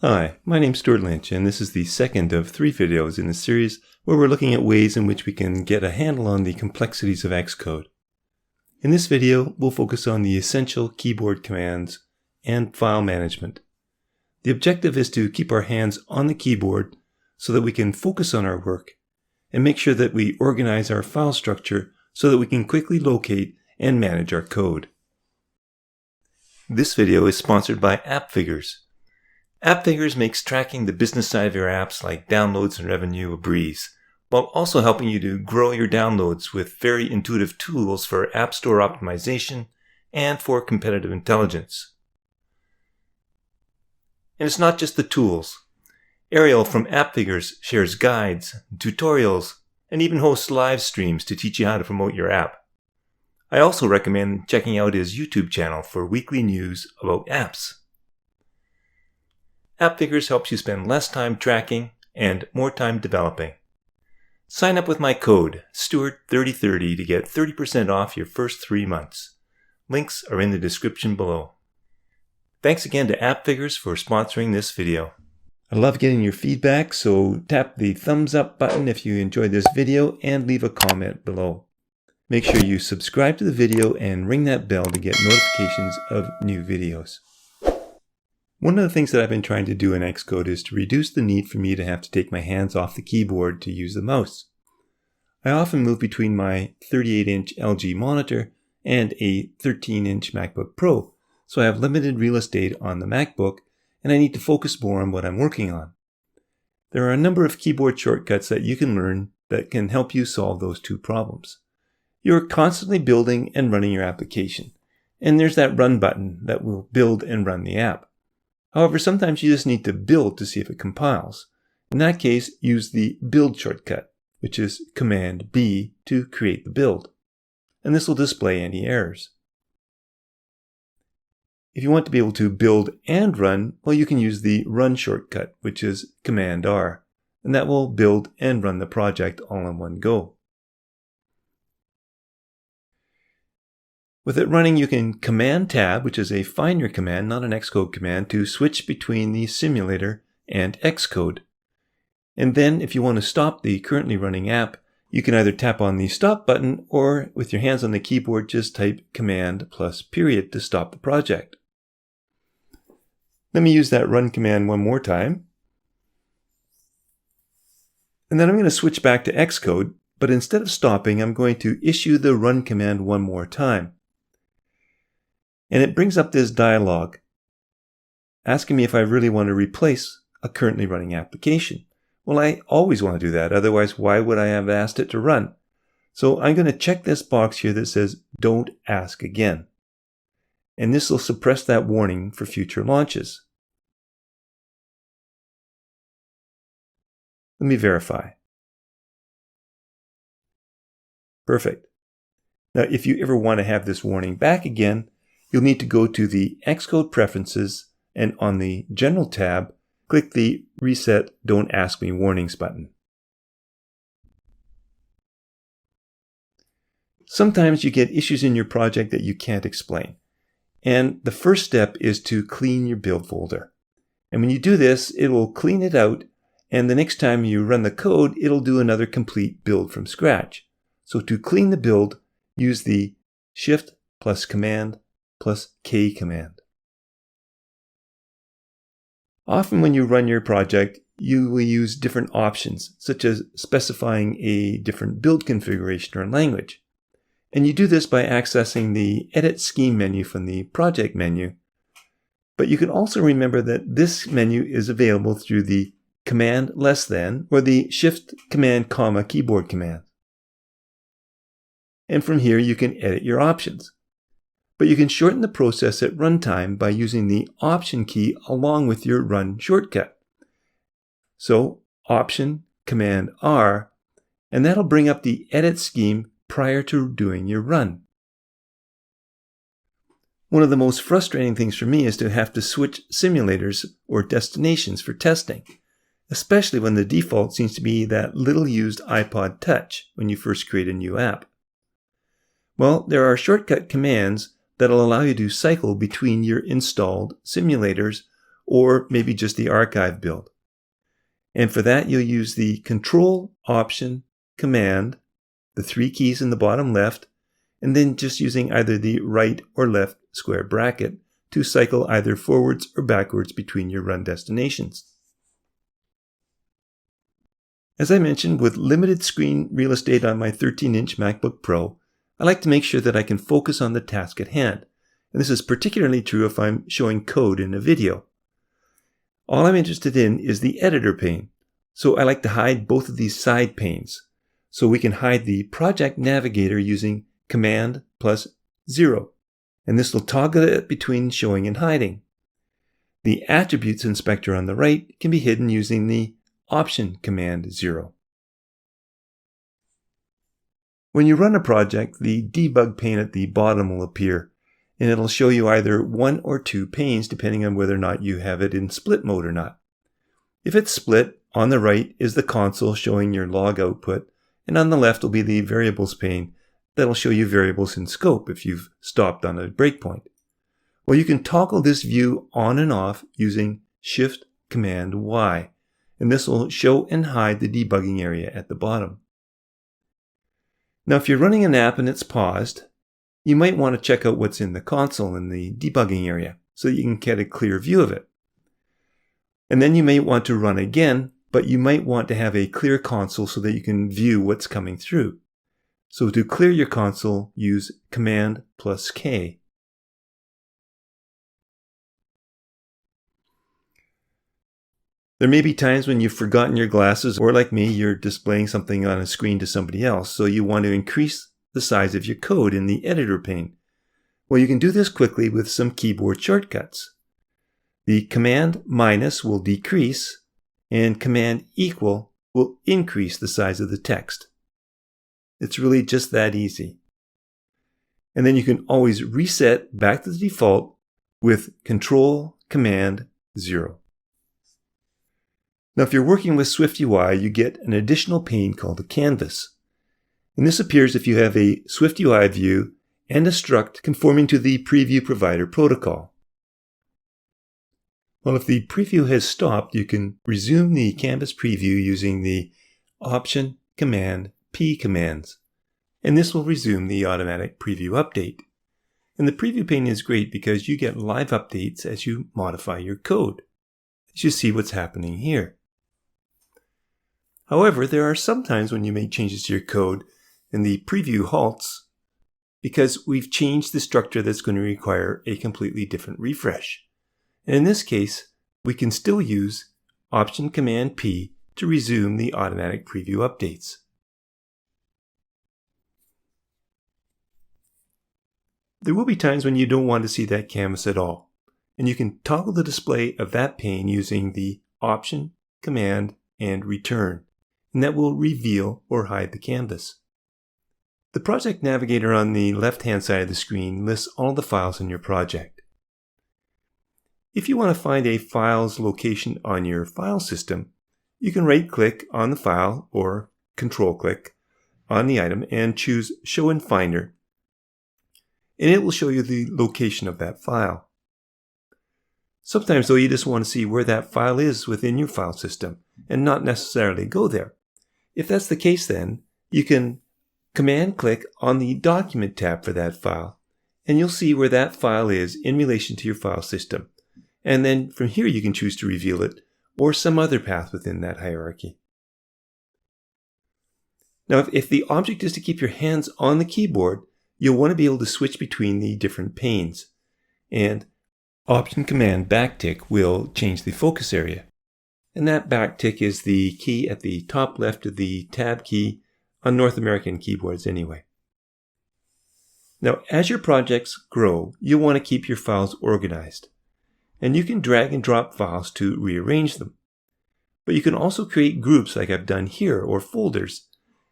Hi, my name's Stewart Lynch, and this is the second of 3 videos in the series where we're looking at ways in which we can get a handle on the complexities of Xcode. In this video, we'll focus on the essential keyboard commands and file management. The objective is to keep our hands on the keyboard so that we can focus on our work and make sure that we organize our file structure so that we can quickly locate and manage our code. This video is sponsored by AppFigures. AppFigures makes tracking the business side of your apps like downloads and revenue a breeze, while also helping you to grow your downloads with very intuitive tools for App Store optimization and for competitive intelligence. And it's not just the tools. Ariel from AppFigures shares guides, tutorials, and even hosts live streams to teach you how to promote your app. I also recommend checking out his YouTube channel for weekly news about apps. AppFigures helps you spend less time tracking and more time developing. Sign up with my code, Stewart3030, to get 30% off your first 3 months. Links are in the description below. Thanks again to AppFigures for sponsoring this video. I love getting your feedback, so tap the thumbs up button if you enjoyed this video and leave a comment below. Make sure you subscribe to the video and ring that bell to get notifications of new videos. One of the things that I've been trying to do in Xcode is to reduce the need for me to have to take my hands off the keyboard to use the mouse. I often move between my 38-inch LG monitor and a 13-inch MacBook Pro, so I have limited real estate on the MacBook and I need to focus more on what I'm working on. There are a number of keyboard shortcuts that you can learn that can help you solve those two problems. You're constantly building and running your application, and there's that run button that will build and run the app. However, sometimes you just need to build to see if it compiles. In that case, use the build shortcut, which is Command B to create the build. And this will display any errors. If you want to be able to build and run, well, you can use the run shortcut, which is Command R, and that will build and run the project all in one go. With it running, you can Command Tab, which is a find your command, not an Xcode command, to switch between the simulator and Xcode. And then, if you want to stop the currently running app, you can either tap on the stop button or, with your hands on the keyboard, just type Command plus period to stop the project. Let me use that run command one more time. And then I'm going to switch back to Xcode, but instead of stopping, I'm going to issue the run command one more time. And it brings up this dialog asking me if I really want to replace a currently running application. Well, I always want to do that. Otherwise, why would I have asked it to run? So I'm going to check this box here that says, Don't ask again. And this will suppress that warning for future launches. Let me verify. Perfect. Now, if you ever want to have this warning back again, you'll need to go to the Xcode Preferences and on the General tab, click the Reset Don't Ask Me Warnings button. Sometimes you get issues in your project that you can't explain. And the first step is to clean your build folder. And when you do this, it will clean it out, and the next time you run the code, it'll do another complete build from scratch. So to clean the build, use the Shift plus Command plus K command. Often when you run your project, you will use different options, such as specifying a different build configuration or language. And you do this by accessing the Edit Scheme menu from the Project menu. But you can also remember that this menu is available through the Command less than or the Shift Command comma keyboard command. And from here you can edit your options. But you can shorten the process at runtime by using the Option key along with your run shortcut. So, Option, Command R, and that'll bring up the edit scheme prior to doing your run. One of the most frustrating things for me is to have to switch simulators or destinations for testing, especially when the default seems to be that little used iPod Touch when you first create a new app. Well, there are shortcut commands that'll allow you to cycle between your installed simulators or maybe just the archive build. And for that, you'll use the Control, Option, Command, the 3 keys in the bottom left, and then just using either the right or left square bracket to cycle either forwards or backwards between your run destinations. As I mentioned, with limited screen real estate on my 13-inch MacBook Pro, I like to make sure that I can focus on the task at hand. And this is particularly true if I'm showing code in a video. All I'm interested in is the editor pane, so I like to hide both of these side panes. So we can hide the project navigator using Command plus 0, and this will toggle it between showing and hiding. The attributes inspector on the right can be hidden using the Option Command 0. When you run a project, the debug pane at the bottom will appear, and it'll show you either 1 or 2 panes depending on whether or not you have it in split mode or not. If it's split, on the right is the console showing your log output, and on the left will be the variables pane that'll show you variables in scope if you've stopped on a breakpoint. Well, you can toggle this view on and off using Shift Command Y, and this will show and hide the debugging area at the bottom. Now, if you're running an app and it's paused, you might want to check out what's in the console in the debugging area so that you can get a clear view of it. And then you may want to run again, but you might want to have a clear console so that you can view what's coming through. So to clear your console, use Command plus K. There may be times when you've forgotten your glasses, or like me, you're displaying something on a screen to somebody else, so you want to increase the size of your code in the editor pane. Well, you can do this quickly with some keyboard shortcuts. The Command minus will decrease, and Command equal will increase the size of the text. It's really just that easy. And then you can always reset back to the default with Control Command 0. Now, if you're working with SwiftUI, you get an additional pane called a canvas. And this appears if you have a SwiftUI view and a struct conforming to the preview provider protocol. Well, if the preview has stopped, you can resume the canvas preview using the Option Command P commands. And this will resume the automatic preview update. And the preview pane is great because you get live updates as you modify your code, as you see what's happening here. However, there are some times when you make changes to your code and the preview halts because we've changed the structure that's going to require a completely different refresh. And in this case, we can still use Option Command P to resume the automatic preview updates. There will be times when you don't want to see that canvas at all, and you can toggle the display of that pane using the Option, Command, and Return, and that will reveal or hide the canvas. The project navigator on the left-hand side of the screen lists all the files in your project. If you want to find a file's location on your file system, you can right-click on the file or control-click on the item and choose Show in Finder, and it will show you the location of that file. Sometimes, though, you just want to see where that file is within your file system and not necessarily go there. If that's the case, then you can Command-click on the Document tab for that file, and you'll see where that file is in relation to your file system. And then from here you can choose to reveal it or some other path within that hierarchy. Now, if the object is to keep your hands on the keyboard, you'll want to be able to switch between the different panes. And Option Command backtick will change the focus area. And that backtick is the key at the top left of the tab key on North American keyboards anyway. Now, as your projects grow, you'll want to keep your files organized. And you can drag and drop files to rearrange them. But you can also create groups like I've done here, or folders,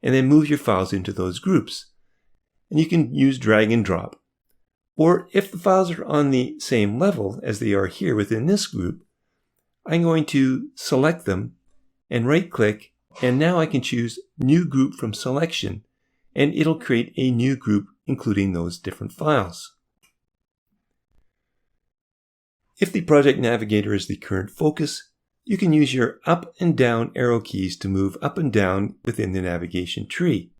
and then move your files into those groups. And you can use drag and drop. Or if the files are on the same level as they are here within this group, I'm going to select them and right-click, and now I can choose New Group from Selection, and it'll create a new group including those different files. If the project navigator is the current focus, you can use your up and down arrow keys to move up and down within the navigation tree.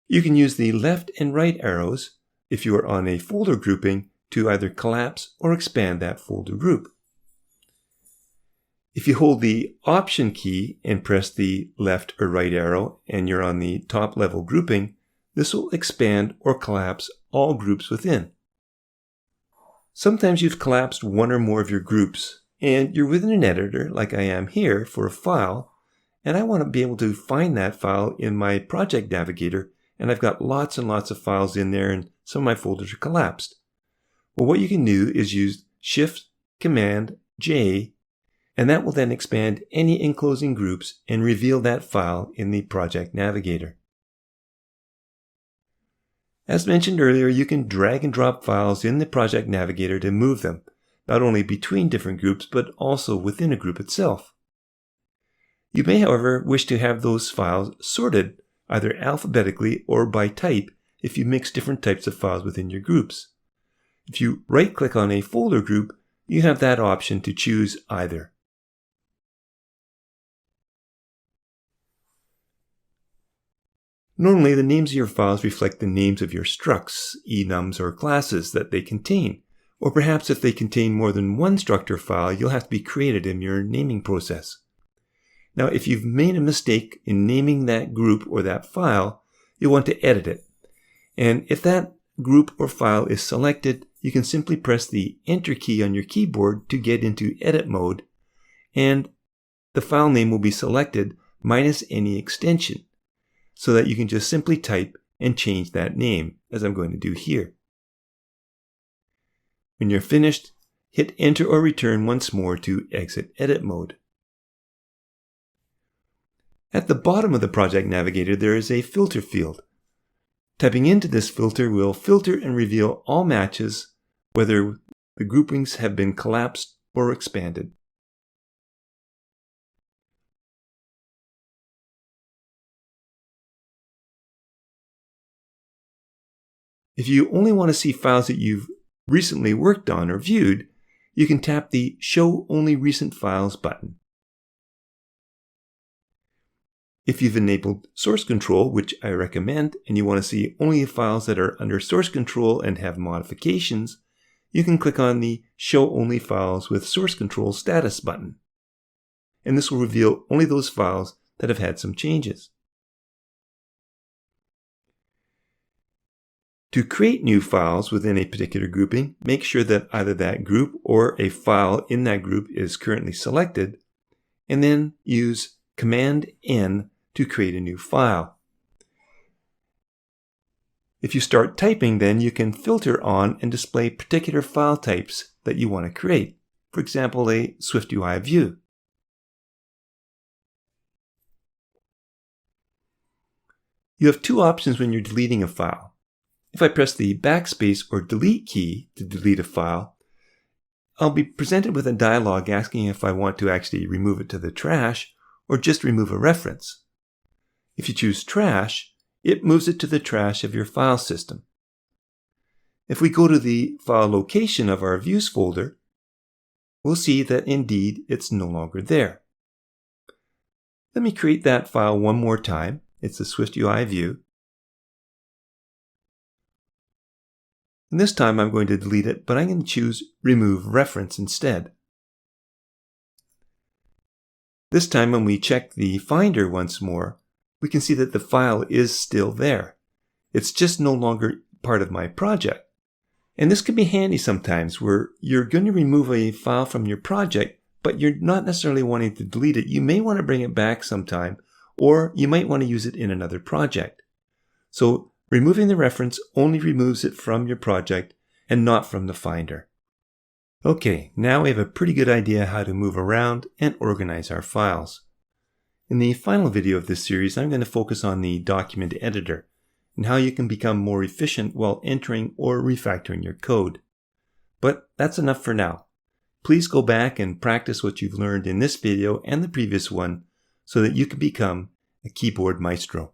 You can use the left and right arrows if you are on a folder grouping to either collapse or expand that folder group. If you hold the Option key and press the left or right arrow and you're on the top level grouping, this will expand or collapse all groups within. Sometimes you've collapsed one or more of your groups and you're within an editor like I am here for a file, and I want to be able to find that file in my project navigator, and I've got lots and lots of files in there and some of my folders are collapsed. Well, what you can do is use Shift Command J, and that will then expand any enclosing groups and reveal that file in the project navigator. As mentioned earlier, you can drag and drop files in the project navigator to move them, not only between different groups, but also within a group itself. You may, however, wish to have those files sorted either alphabetically or by type if you mix different types of files within your groups. If you right-click on a folder group, you have that option to choose either. Normally, the names of your files reflect the names of your structs, enums, or classes that they contain. Or perhaps if they contain more than one struct or file, you'll have to be creative in your naming process. Now, if you've made a mistake in naming that group or that file, you'll want to edit it. And if that group or file is selected, you can simply press the Enter key on your keyboard to get into edit mode, and the file name will be selected minus any extension, so that you can just simply type and change that name, as I'm going to do here. When you're finished, hit Enter or Return once more to exit edit mode. At the bottom of the project navigator, there is a filter field. Typing into this filter will filter and reveal all matches, whether the groupings have been collapsed or expanded. If you only want to see files that you've recently worked on or viewed, you can tap the Show Only Recent Files button. If you've enabled source control, which I recommend, and you want to see only files that are under source control and have modifications, you can click on the Show Only Files with Source Control Status button. And this will reveal only those files that have had some changes. To create new files within a particular grouping, make sure that either that group or a file in that group is currently selected, and then use Command N to create a new file. If you start typing, then you can filter on and display particular file types that you want to create. For example, a SwiftUI view. You have two options when you're deleting a file. If I press the backspace or delete key to delete a file, I'll be presented with a dialog asking if I want to actually remove it to the trash or just remove a reference. If you choose trash, it moves it to the trash of your file system. If we go to the file location of our views folder, we'll see that indeed it's no longer there. Let me create that file one more time. It's a SwiftUI view. And this time I'm going to delete it, but I'm going to choose Remove Reference instead. This time when we check the Finder once more, we can see that the file is still there. It's just no longer part of my project. And this can be handy sometimes where you're going to remove a file from your project, but you're not necessarily wanting to delete it. You may want to bring it back sometime, or you might want to use it in another project. So removing the reference only removes it from your project and not from the Finder. Okay, now we have a pretty good idea how to move around and organize our files. In the final video of this series, I'm going to focus on the document editor and how you can become more efficient while entering or refactoring your code. But that's enough for now. Please go back and practice what you've learned in this video and the previous one so that you can become a keyboard maestro.